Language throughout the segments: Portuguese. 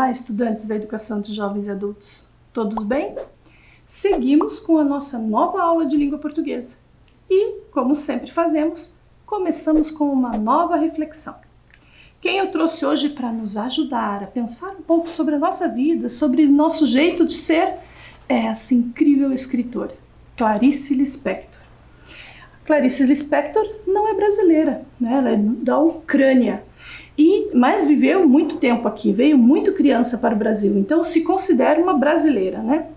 Olá, estudantes da Educação de Jovens e Adultos. Todos bem? Seguimos com a nossa nova aula de língua portuguesa. E, como sempre fazemos, começamos com uma nova reflexão. Quem eu trouxe hoje para nos ajudar a pensar um pouco sobre a nossa vida, sobre o nosso jeito de ser, é essa incrível escritora, Clarice Lispector. Clarice Lispector não é brasileira, né? Ela é da Ucrânia. Mas viveu muito tempo aqui, veio muito criança para o Brasil, então se considera uma brasileira, né?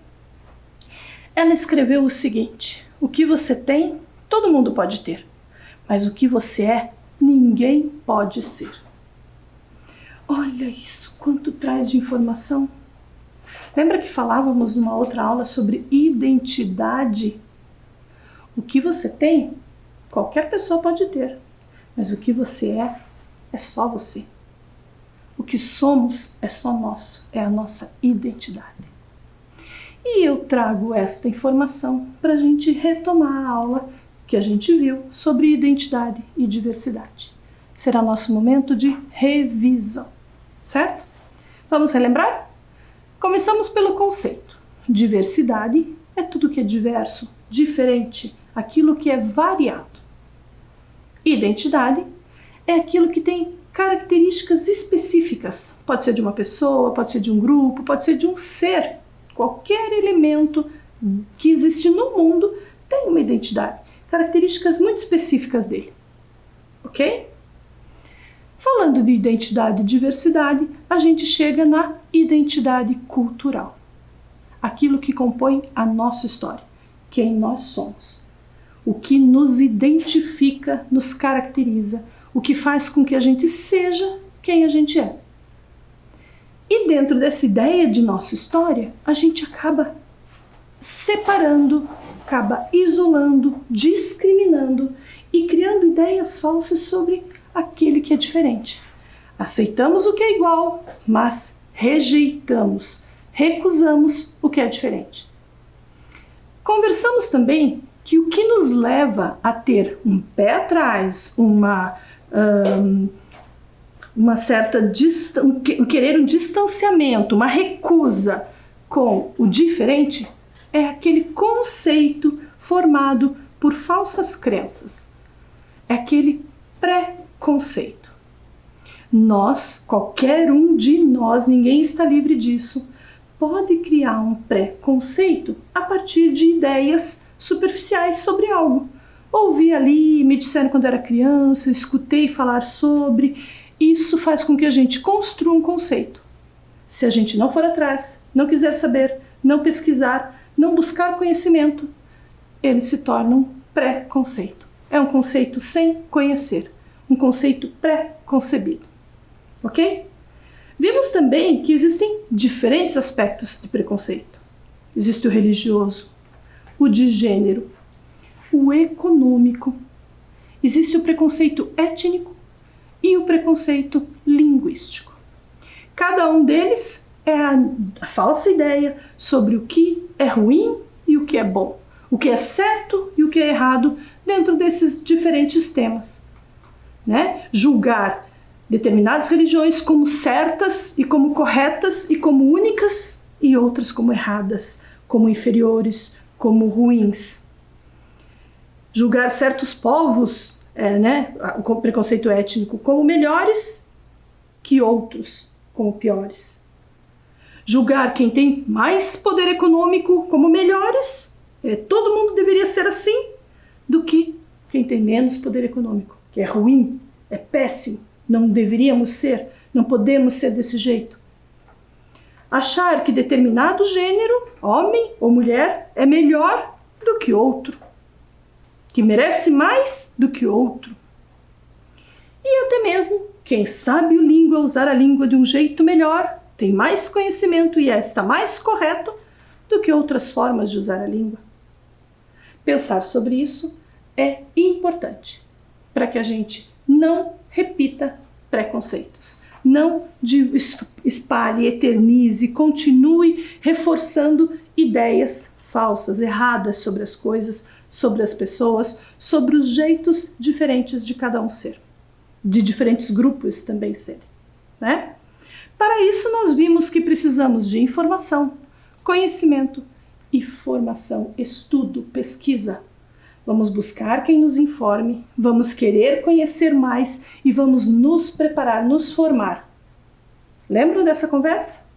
Ela escreveu o seguinte: o que você tem, todo mundo pode ter, mas o que você é, ninguém pode ser. Olha isso, quanto traz de informação. Lembra que falávamos numa outra aula sobre identidade? O que você tem, qualquer pessoa pode ter, mas o que você é só você. O que somos é só nosso, é a nossa identidade. E eu trago esta informação para a gente retomar a aula que a gente viu sobre identidade e diversidade. Será nosso momento de revisão, certo? Vamos relembrar? Começamos pelo conceito. Diversidade é tudo que é diverso, diferente, aquilo que é variado. Identidade é aquilo que tem características específicas. Pode ser de uma pessoa, pode ser de um grupo, pode ser de um ser. Qualquer elemento que existe no mundo tem uma identidade. Características muito específicas dele. Ok? Falando de identidade e diversidade, a gente chega na identidade cultural. Aquilo que compõe a nossa história. Quem nós somos. O que nos identifica, nos caracteriza, o que faz com que a gente seja quem a gente é. E dentro dessa ideia de nossa história, a gente acaba separando, acaba isolando, discriminando e criando ideias falsas sobre aquele que é diferente. Aceitamos o que é igual, mas rejeitamos, recusamos o que é diferente. Conversamos também que o que nos leva a ter um pé atrás, querer um distanciamento, uma recusa com o diferente, é aquele conceito formado por falsas crenças. É aquele preconceito. Nós, qualquer um de nós, ninguém está livre disso, pode criar um preconceito a partir de ideias superficiais sobre algo. Ouvi ali, me disseram quando era criança, escutei falar sobre. Isso faz com que a gente construa um conceito. Se a gente não for atrás, não quiser saber, não pesquisar, não buscar conhecimento, ele se torna um pré-conceito. É um conceito sem conhecer, um conceito pré-concebido. Ok? Vimos também que existem diferentes aspectos de preconceito. Existe o religioso, o de gênero, o econômico, existe o preconceito étnico e o preconceito linguístico. Cada um deles é a falsa ideia sobre o que é ruim e o que é bom, o que é certo e o que é errado dentro desses diferentes temas, né? Julgar determinadas religiões como certas e como corretas e como únicas e outras como erradas, como inferiores, como ruins. Julgar certos povos, o preconceito étnico, como melhores que outros, como piores. Julgar quem tem mais poder econômico como melhores, todo mundo deveria ser assim, do que quem tem menos poder econômico, que é ruim, é péssimo, não deveríamos ser, não podemos ser desse jeito. Achar que determinado gênero, homem ou mulher, é melhor do que outro, que merece mais do que outro. E até mesmo quem sabe usar a língua de um jeito melhor, tem mais conhecimento e está mais correto do que outras formas de usar a língua. Pensar sobre isso é importante para que a gente não repita preconceitos, não espalhe, eternize, continue reforçando ideias falsas, erradas sobre as coisas, sobre as pessoas, sobre os jeitos diferentes de cada um ser, de diferentes grupos também serem, né? Para isso, nós vimos que precisamos de informação, conhecimento e formação, estudo, pesquisa. Vamos buscar quem nos informe, vamos querer conhecer mais e vamos nos preparar, nos formar. Lembram dessa conversa?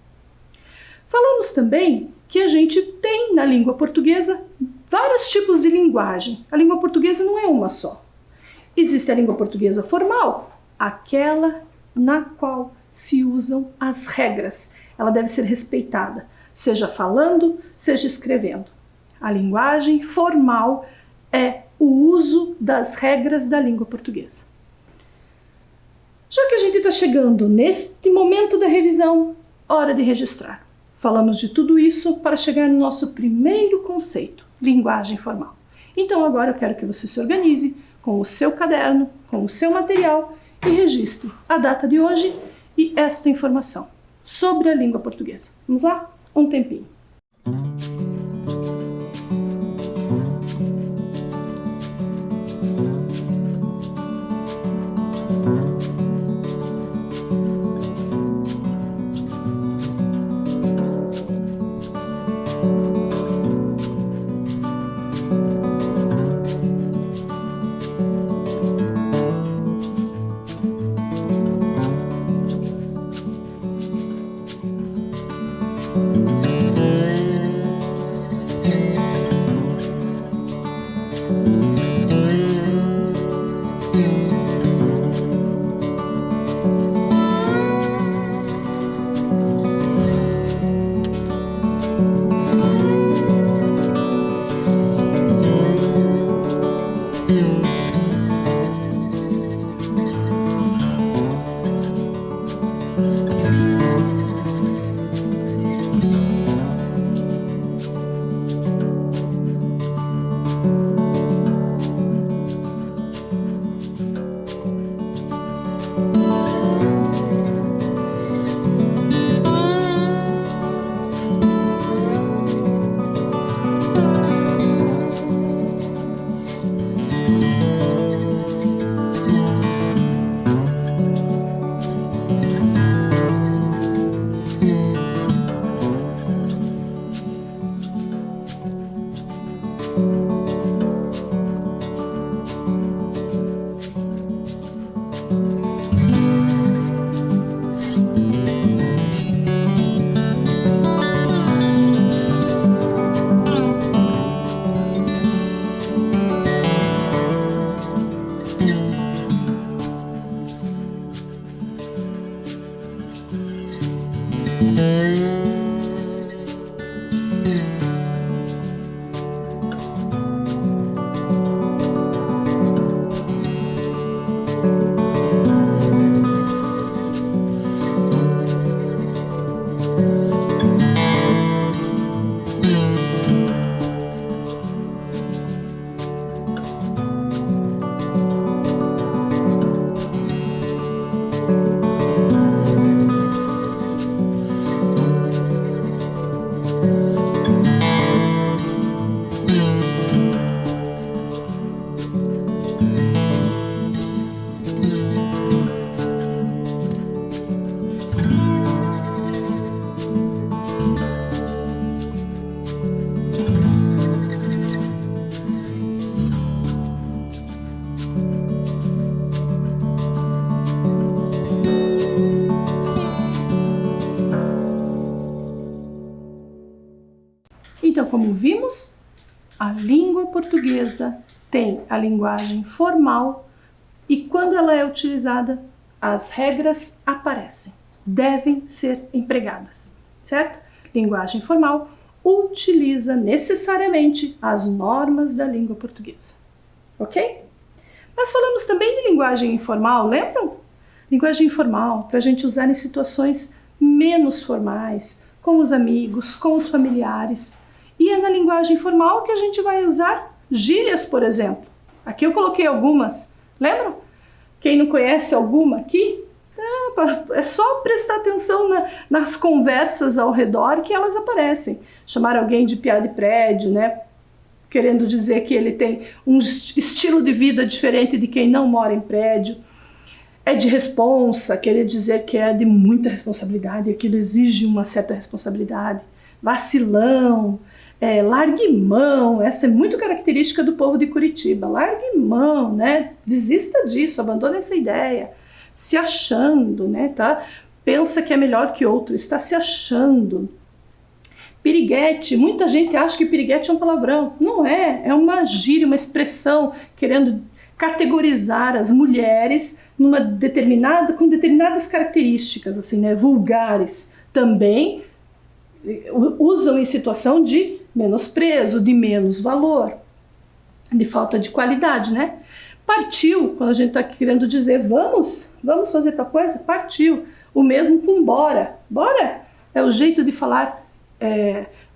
Falamos também que a gente tem na língua portuguesa vários tipos de linguagem. A língua portuguesa não é uma só. Existe a língua portuguesa formal, aquela na qual se usam as regras. Ela deve ser respeitada, seja falando, seja escrevendo. A linguagem formal é o uso das regras da língua portuguesa. Já que a gente está chegando neste momento da revisão, hora de registrar. Falamos de tudo isso para chegar no nosso primeiro conceito, linguagem formal. Então agora eu quero que você se organize com o seu caderno, com o seu material e registre a data de hoje e esta informação sobre a língua portuguesa. Vamos lá? Um tempinho. Então, como vimos, a língua portuguesa tem a linguagem formal e quando ela é utilizada, as regras aparecem, devem ser empregadas, certo? Linguagem formal utiliza necessariamente as normas da língua portuguesa, ok? Mas falamos também de linguagem informal, lembram? Linguagem informal para a gente usar em situações menos formais, com os amigos, com os familiares. E é na linguagem formal que a gente vai usar gírias, por exemplo. Aqui eu coloquei algumas, lembram? Quem não conhece alguma aqui, é só prestar atenção nas conversas ao redor que elas aparecem. Chamar alguém de piá de prédio, né? Querendo dizer que ele tem um estilo de vida diferente de quem não mora em prédio. é de responsa, querer dizer que é de muita responsabilidade, aquilo exige uma certa responsabilidade. Vacilão, largue mão, essa é muito característica do povo de Curitiba. Largue mão, né? Desista disso, abandone essa ideia. Se achando, né? Tá? Pensa que é melhor que outro, está se achando. Piriguete, muita gente acha que piriguete é um palavrão. Não é, é uma gíria, uma expressão querendo categorizar as mulheres com determinadas características, assim, né, vulgares. Também usam em situação de menosprezo, de menos valor, de falta de qualidade, né? Partiu, quando a gente está querendo dizer vamos fazer tal coisa, partiu. O mesmo com bora. Bora é o jeito de falar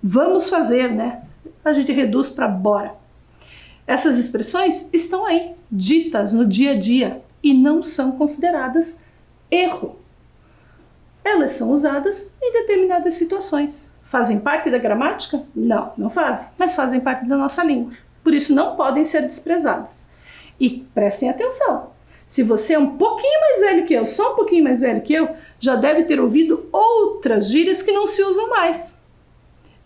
vamos fazer, né? A gente reduz para bora. Essas expressões estão aí, ditas no dia a dia, e não são consideradas erro. Elas são usadas em determinadas situações. Fazem parte da gramática? Não, não fazem, mas fazem parte da nossa língua. Por isso não podem ser desprezadas. E prestem atenção, se você é um pouquinho mais velho que eu, só um pouquinho mais velho que eu, já deve ter ouvido outras gírias que não se usam mais.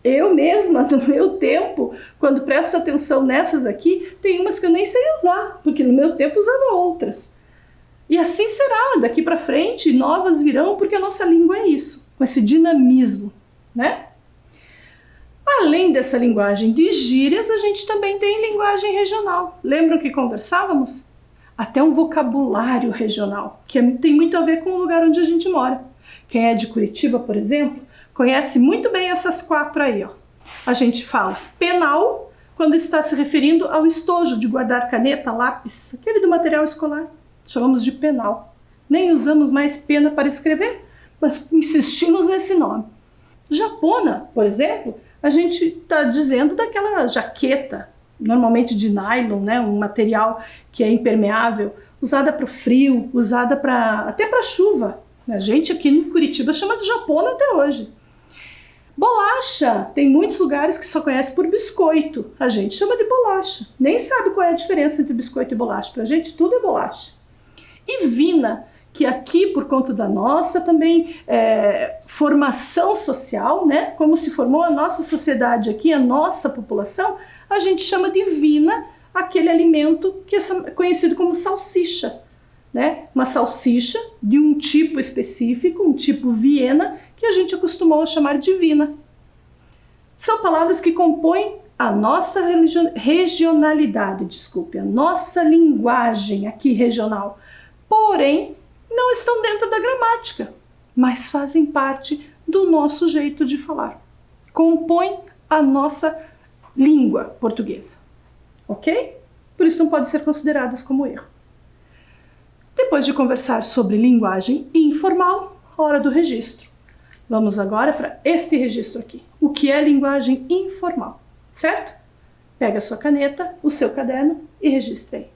Eu mesma, no meu tempo, quando presto atenção nessas aqui, tem umas que eu nem sei usar, porque no meu tempo usava outras. E assim será, daqui para frente, novas virão, porque a nossa língua é isso, com esse dinamismo, né? Além dessa linguagem de gírias, a gente também tem linguagem regional. Lembram que conversávamos? Até um vocabulário regional, que tem muito a ver com o lugar onde a gente mora. Quem é de Curitiba, por exemplo, conhece muito bem essas 4 aí, ó. A gente fala penal quando está se referindo ao estojo de guardar caneta, lápis, aquele do material escolar. Chamamos de penal. Nem usamos mais pena para escrever, mas insistimos nesse nome. Japona, por exemplo, a gente está dizendo daquela jaqueta, normalmente de nylon, né, um material que é impermeável, usada para o frio, usada até para chuva. A gente aqui no Curitiba chama de japona até hoje. Bolacha, tem muitos lugares que só conhece por biscoito. A gente chama de bolacha. Nem sabe qual é a diferença entre biscoito e bolacha. Pra gente tudo é bolacha. E vina, que aqui por conta da nossa também formação social, né? Como se formou a nossa sociedade aqui, a nossa população, a gente chama de vina aquele alimento que é conhecido como salsicha, né? Uma salsicha de um tipo específico, um tipo Viena, que a gente acostumou a chamar de vina. São palavras que compõem a nossa regionalidade, a nossa linguagem aqui regional. Porém, não estão dentro da gramática, mas fazem parte do nosso jeito de falar. Compõem a nossa língua portuguesa, ok? Por isso não podem ser consideradas como erro. Depois de conversar sobre linguagem informal, hora do registro. Vamos agora para este registro aqui. O que é linguagem informal, certo? Pega a sua caneta, o seu caderno e registre aí.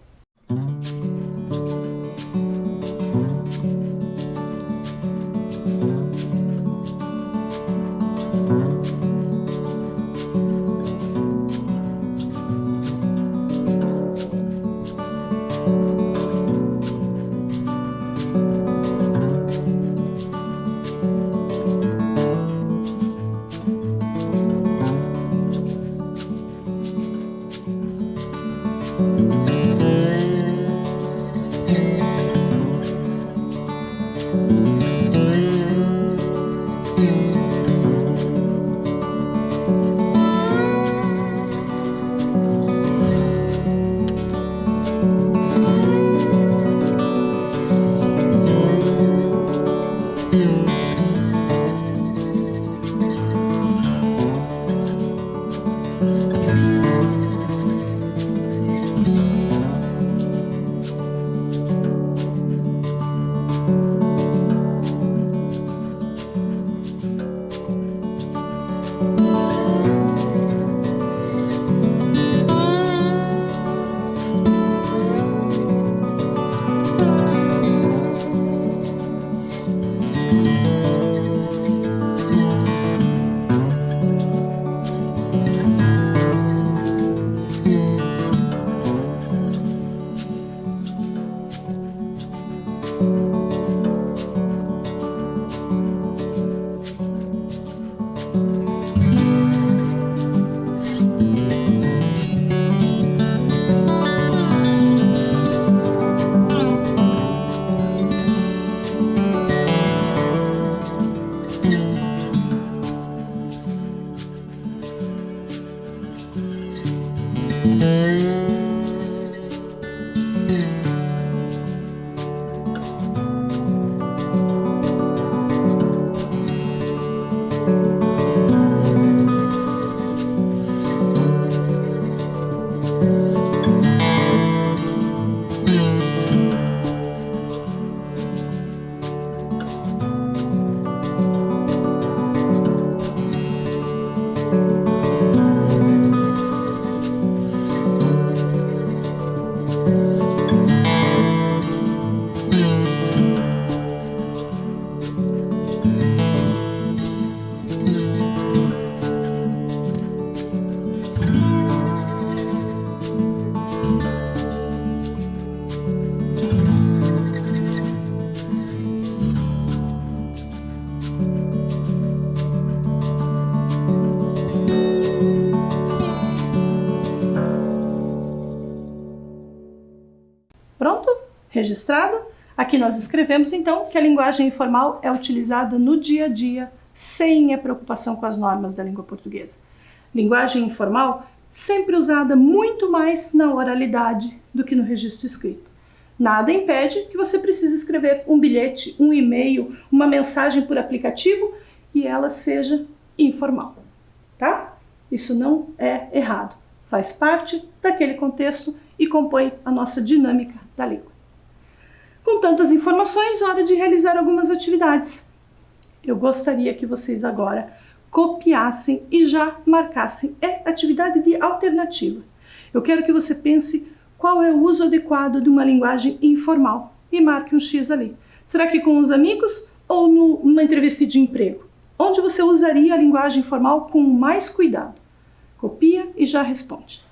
Pronto? Registrado? Aqui nós escrevemos então que a linguagem informal é utilizada no dia a dia, sem a preocupação com as normas da língua portuguesa. Linguagem informal sempre usada muito mais na oralidade do que no registro escrito. Nada impede que você precise escrever um bilhete, um e-mail, uma mensagem por aplicativo e ela seja informal, tá? Isso não é errado, faz parte daquele contexto e compõe a nossa dinâmica da língua. Com tantas informações, hora de realizar algumas atividades. Eu gostaria que vocês agora copiassem e já marcassem. É atividade de alternativa. Eu quero que você pense qual é o uso adequado de uma linguagem informal e marque um X ali. Será que com os amigos ou numa entrevista de emprego? Onde você usaria a linguagem informal com mais cuidado? Copia e já responde.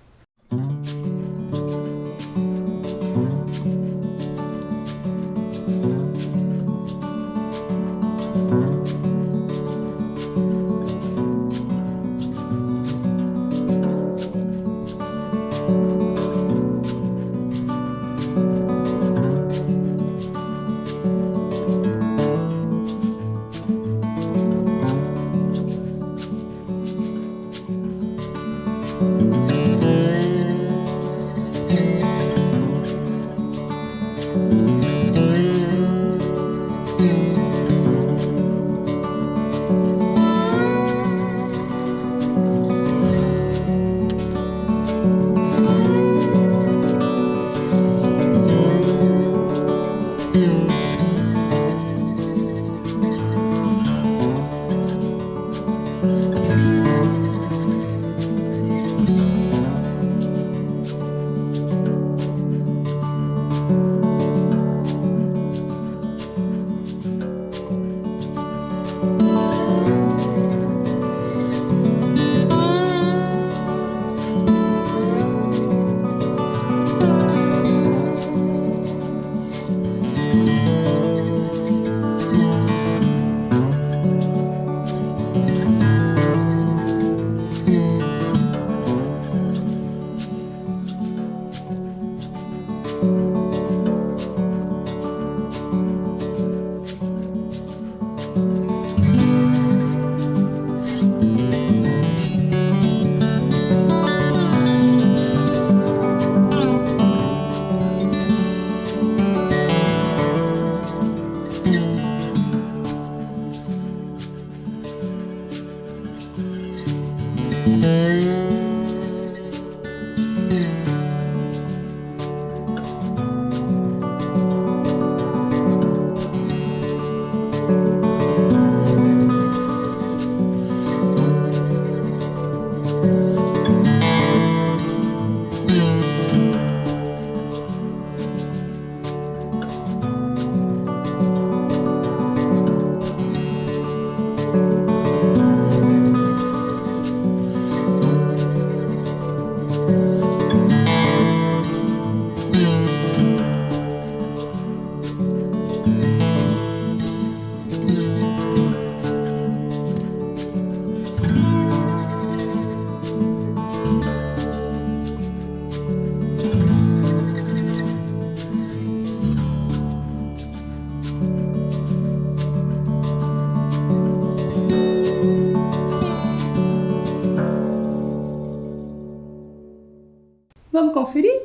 Vamos conferir?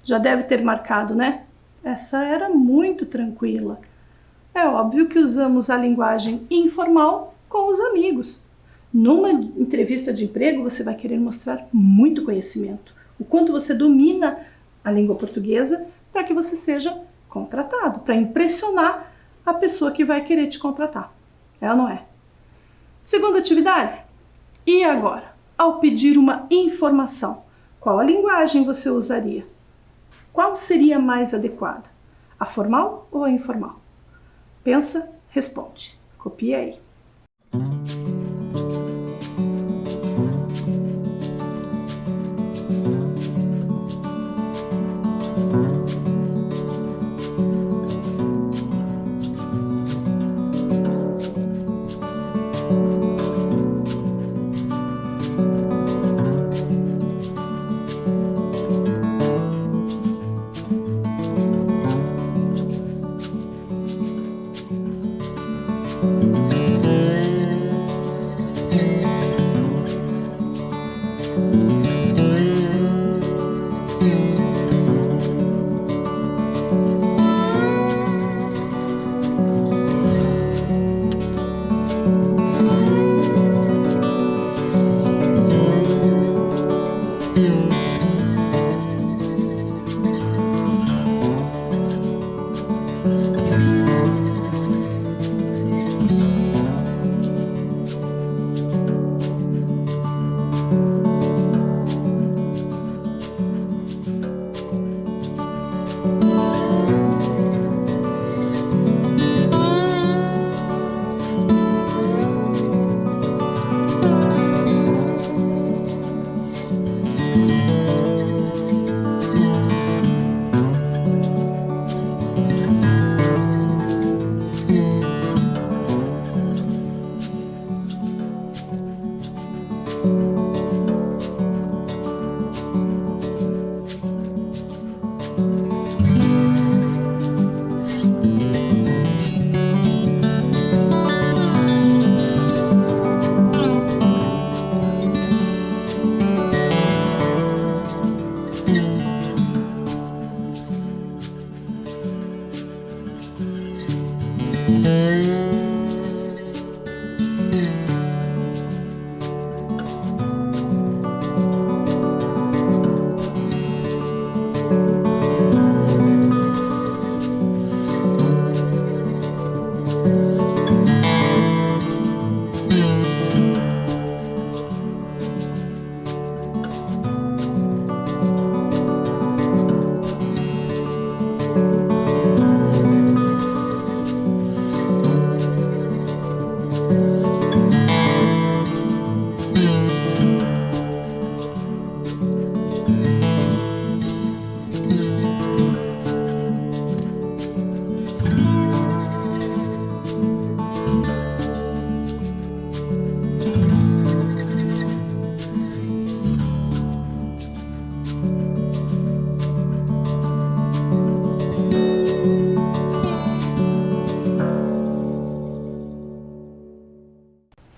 Já deve ter marcado, né? Essa era muito tranquila. É óbvio que usamos a linguagem informal com os amigos. Numa entrevista de emprego, você vai querer mostrar muito conhecimento, o quanto você domina a língua portuguesa para que você seja contratado, para impressionar a pessoa que vai querer te contratar. É ou não é? Segunda atividade. E agora, ao pedir uma informação, qual a linguagem você usaria? Qual seria mais adequada? A formal ou a informal? Pensa, responde. Copia aí.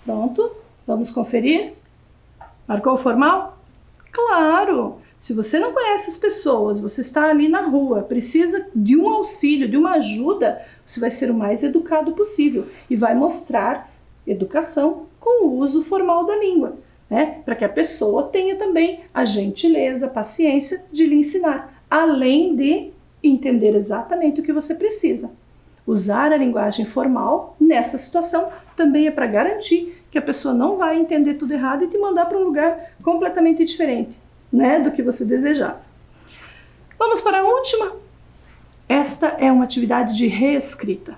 Pronto? Vamos conferir? Marcou o formal? Claro! Se você não conhece as pessoas, você está ali na rua, precisa de um auxílio, de uma ajuda, você vai ser o mais educado possível e vai mostrar educação com o uso formal da língua, né? Para que a pessoa tenha também a gentileza, a paciência de lhe ensinar, além de entender exatamente o que você precisa. Usar a linguagem formal nessa situação também é para garantir que a pessoa não vai entender tudo errado e te mandar para um lugar completamente diferente, né, do que você desejava. Vamos para a última. Esta é uma atividade de reescrita.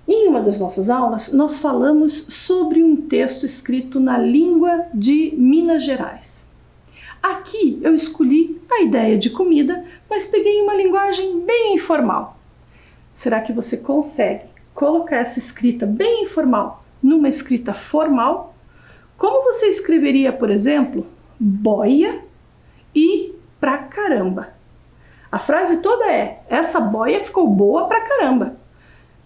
Em uma das nossas aulas, nós falamos sobre um texto escrito na língua de Minas Gerais. Aqui eu escolhi a ideia de comida, mas peguei uma linguagem bem informal. Será que você consegue colocar essa escrita bem informal numa escrita formal? Como você escreveria, por exemplo, boia e pra caramba? A frase toda é: essa boia ficou boa pra caramba.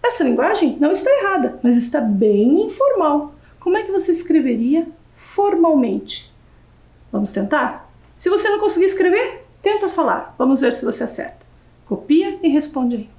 Essa linguagem não está errada, mas está bem informal. Como é que você escreveria formalmente? Vamos tentar? Se você não conseguir escrever, tenta falar. Vamos ver se você acerta. Copia e responde aí.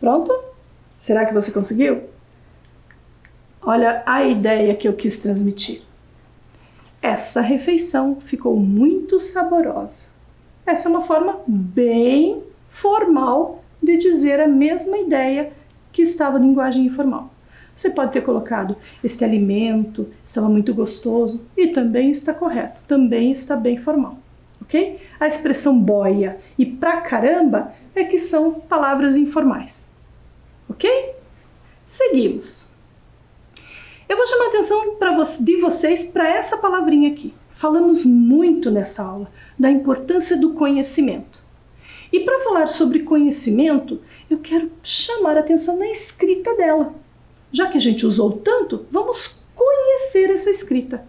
Pronto? Será que você conseguiu? Olha a ideia que eu quis transmitir. Essa refeição ficou muito saborosa. Essa é uma forma bem formal de dizer a mesma ideia que estava na linguagem informal. Você pode ter colocado: este alimento estava muito gostoso, e também está correto, também está bem formal, ok? A expressão boia e pra caramba é que são palavras informais, ok? Seguimos. Eu vou chamar a atenção de vocês para essa palavrinha aqui. Falamos muito nessa aula da importância do conhecimento. E para falar sobre conhecimento, eu quero chamar a atenção na escrita dela. Já que a gente usou tanto, vamos conhecer essa escrita.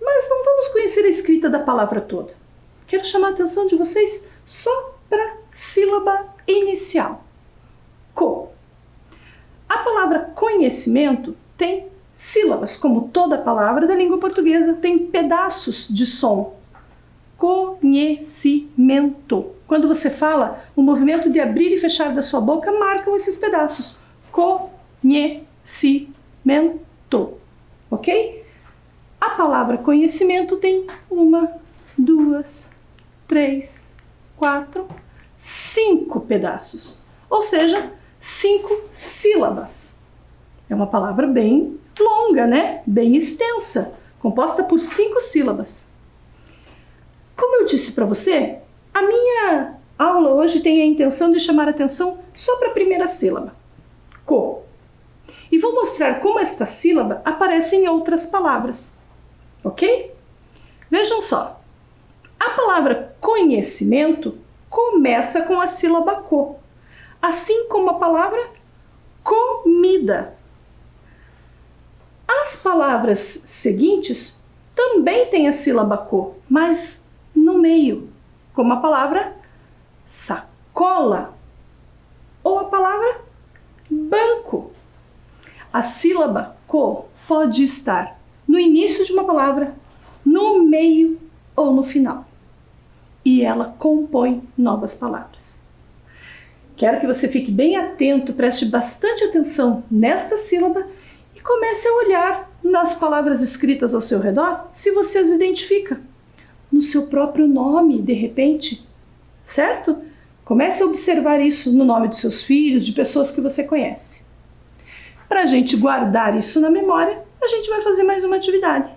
Mas não vamos conhecer a escrita da palavra toda. Quero chamar a atenção de vocês só para a sílaba inicial. Co. A palavra conhecimento tem sílabas, como toda palavra da língua portuguesa tem pedaços de som. Conhecimento. Quando você fala, o movimento de abrir e fechar da sua boca marcam esses pedaços. Conhecimento. Ok? A palavra conhecimento tem 1, 2, 3, 4, 5 pedaços. Ou seja, 5 sílabas. É uma palavra bem longa, né? Bem extensa, composta por 5 sílabas. Como eu disse para você, a minha aula hoje tem a intenção de chamar a atenção só para a primeira sílaba, co. E vou mostrar como esta sílaba aparece em outras palavras, ok? Vejam só, a palavra conhecimento começa com a sílaba co, assim como a palavra comida. As palavras seguintes também têm a sílaba co, mas no meio, como a palavra sacola ou a palavra banco. A sílaba co pode estar no início de uma palavra, no meio ou no final. E ela compõe novas palavras. Quero que você fique bem atento, preste bastante atenção nesta sílaba e comece a olhar nas palavras escritas ao seu redor se você as identifica. No seu próprio nome, de repente, certo? Comece a observar isso no nome dos seus filhos, de pessoas que você conhece. Para a gente guardar isso na memória, a gente vai fazer mais uma atividade.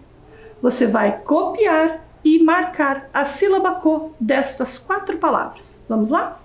Você vai copiar e marcar a sílaba co destas 4 palavras. Vamos lá?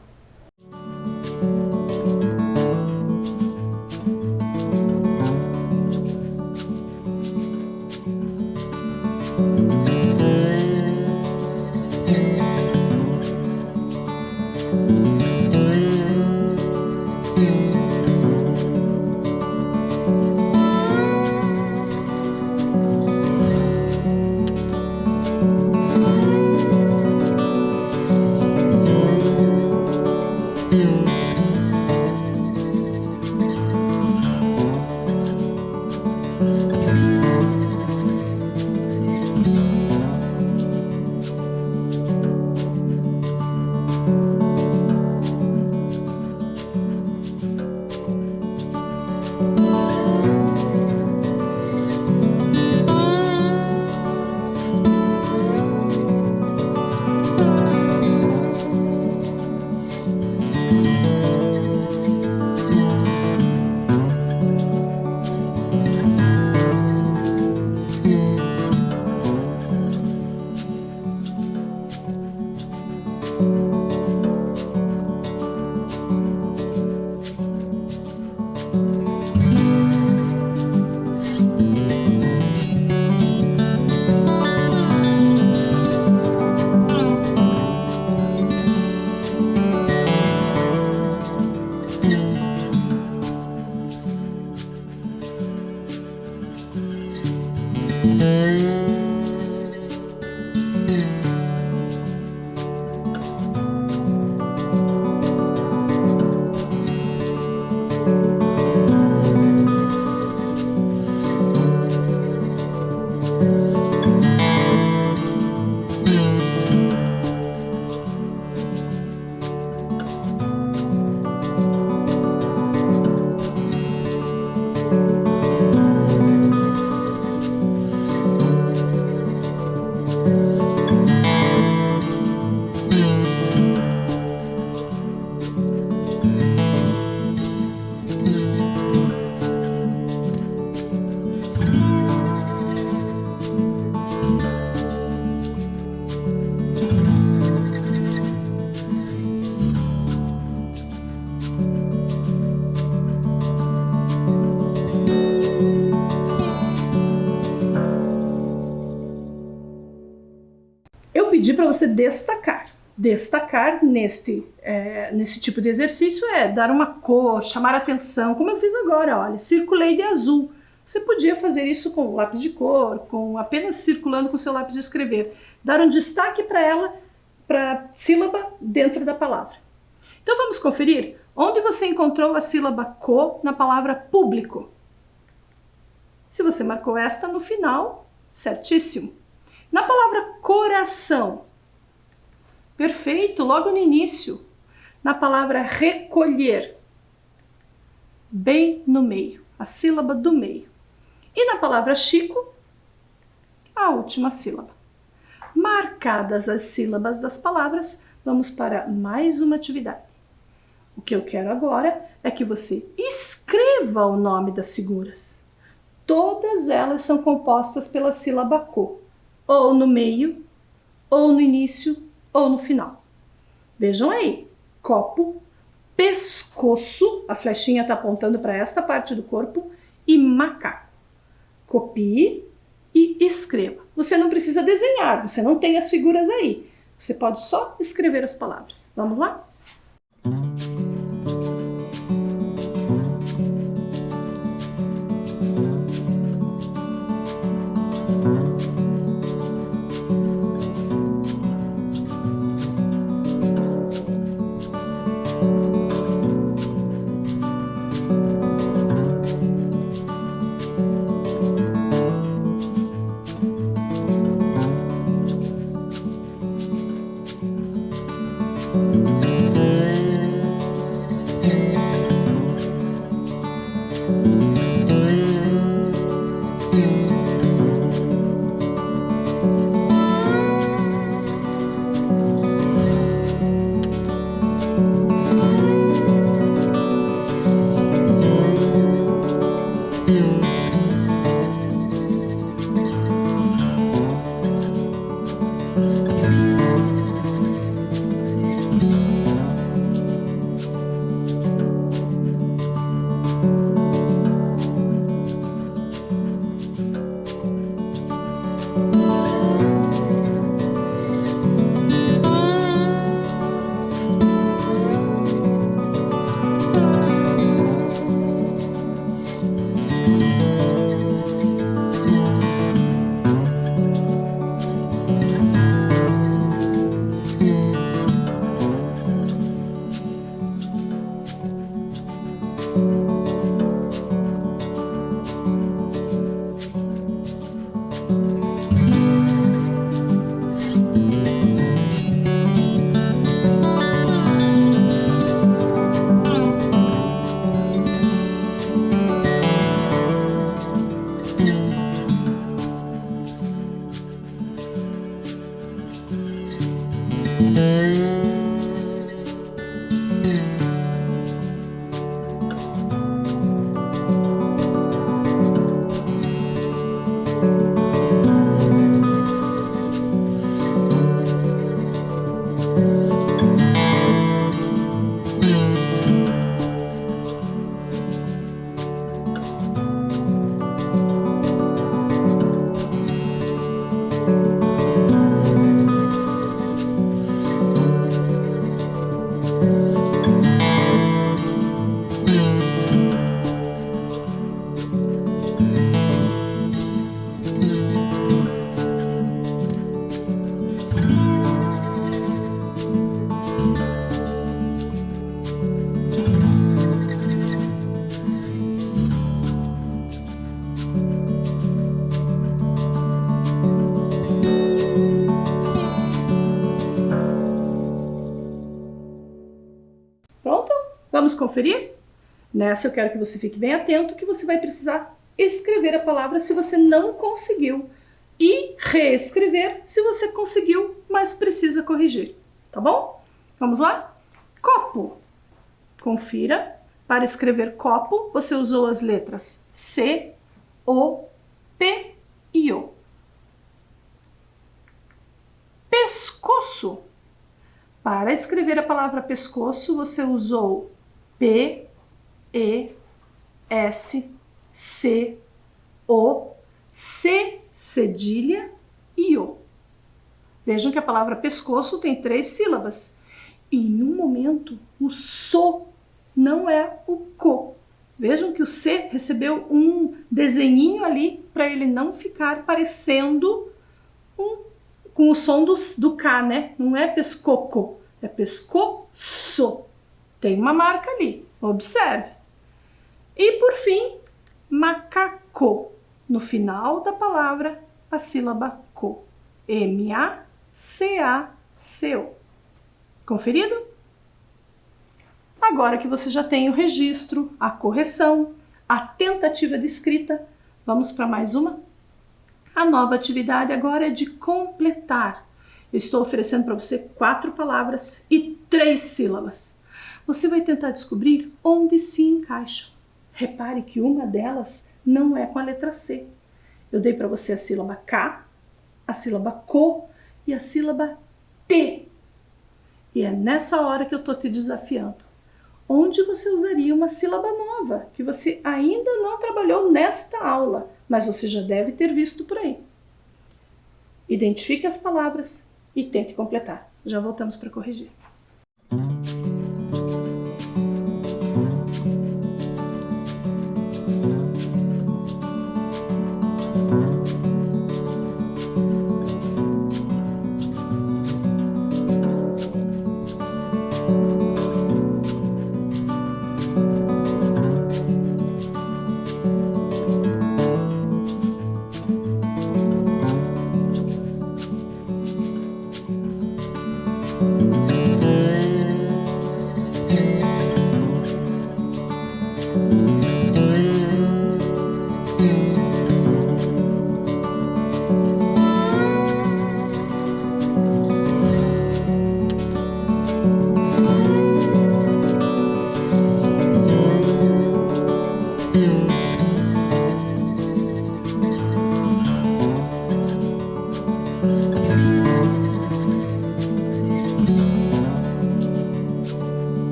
pedir para você destacar. Destacar nesse tipo de exercício é dar uma cor, chamar atenção, como eu fiz agora, olha, circulei de azul. Você podia fazer isso com lápis de cor, com apenas circulando com seu lápis de escrever. Dar um destaque para ela, para a sílaba dentro da palavra. Então vamos conferir onde você encontrou a sílaba co na palavra público. Se você marcou esta no final, certíssimo. Na palavra coração, perfeito, logo no início. Na palavra recolher, bem no meio, a sílaba do meio. E na palavra Chico, a última sílaba. Marcadas as sílabas das palavras, vamos para mais uma atividade. O que eu quero agora é que você escreva o nome das figuras. Todas elas são compostas pela sílaba co, ou no meio, ou no início, ou no final. Vejam aí, copo, pescoço, a flechinha está apontando para esta parte do corpo, e macaco. Copie e escreva. Você não precisa desenhar, você não tem as figuras aí. Você pode só escrever as palavras. Vamos lá? Pronto? Vamos conferir? Nessa eu quero que você fique bem atento que você vai precisar escrever a palavra se você não conseguiu e reescrever se você conseguiu, mas precisa corrigir, tá bom? Vamos lá? Copo. Confira. Para escrever copo, você usou as letras C, O, P e O. Pescoço. Para escrever a palavra pescoço, você usou P, E, S, C, O, C, cedilha e O. Vejam que a palavra pescoço tem 3 sílabas. E em um momento, o so não é o co. Vejam que o C recebeu um desenhinho ali para ele não ficar parecendo com o som do K, né? Não é pescoco, é pescoço. Tem uma marca ali, observe. E por fim, macaco. No final da palavra, a sílaba co. M-A-C-A-C-O. Conferido? Agora que você já tem o registro, a correção, a tentativa de escrita, vamos para mais uma? A nova atividade agora é de completar. Eu estou oferecendo para você 4 palavras e 3 sílabas. Você vai tentar descobrir onde se encaixam. Repare que uma delas não é com a letra C. Eu dei para você a sílaba K, a sílaba co e a sílaba T. E é nessa hora que eu estou te desafiando. Onde você usaria uma sílaba nova, que você ainda não trabalhou nesta aula, mas você já deve ter visto por aí. Identifique as palavras e tente completar. Já voltamos para corrigir.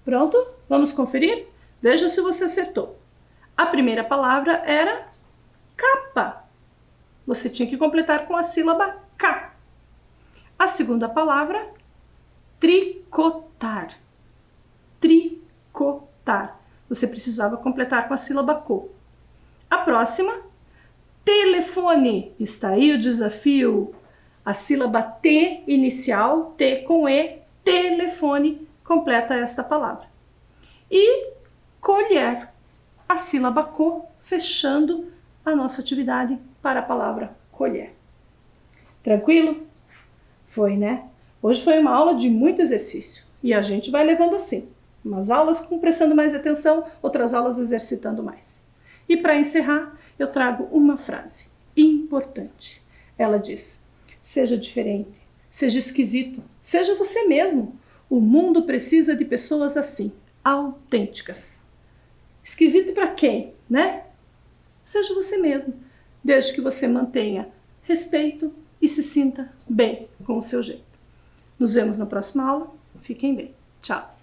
Pronto? Vamos conferir? Veja se você acertou. A primeira palavra era capa. Você tinha que completar com a sílaba K. A segunda palavra, tricotar. Tricotar. Você precisava completar com a sílaba co. A próxima, telefone. Está aí o desafio. A sílaba T inicial, T com E, telefone, completa esta palavra. E colher. A sílaba co, fechando a nossa atividade para a palavra colher. Tranquilo? Foi, né? Hoje foi uma aula de muito exercício e a gente vai levando assim. Umas aulas com prestando mais atenção, outras aulas exercitando mais. E para encerrar, eu trago uma frase importante. Ela diz: seja diferente, seja esquisito, seja você mesmo. O mundo precisa de pessoas assim, autênticas. Esquisito para quem, né? Seja você mesmo, desde que você mantenha respeito e se sinta bem com o seu jeito. Nos vemos na próxima aula. Fiquem bem. Tchau.